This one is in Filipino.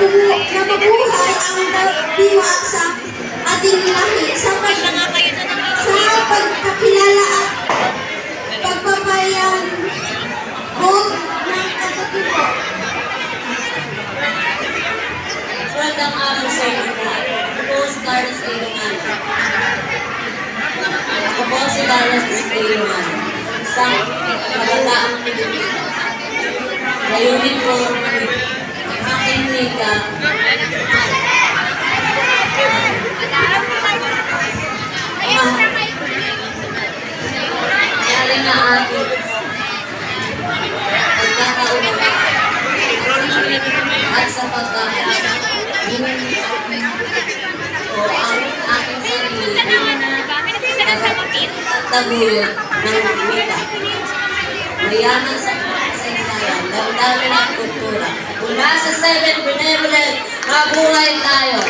mabuhay ang diwa sa ating lahi sa pagkakilala at pagpapayan ng katutubo. Magandang araw sa inyo lahat. Ako po si Carlos A. Romano. Ako po si Carlos A. Romano. Isang kabataang Pilipino. Layunin ko ang aking nika mahali na ating pagkakaunawaan at sa pagkakaunawaan o ang aking sarili at taguyod ng wika. Mayaman sa kasaysayan, damdamin at kultura. Mula sa 7 Benevolent, mabuhay tayo!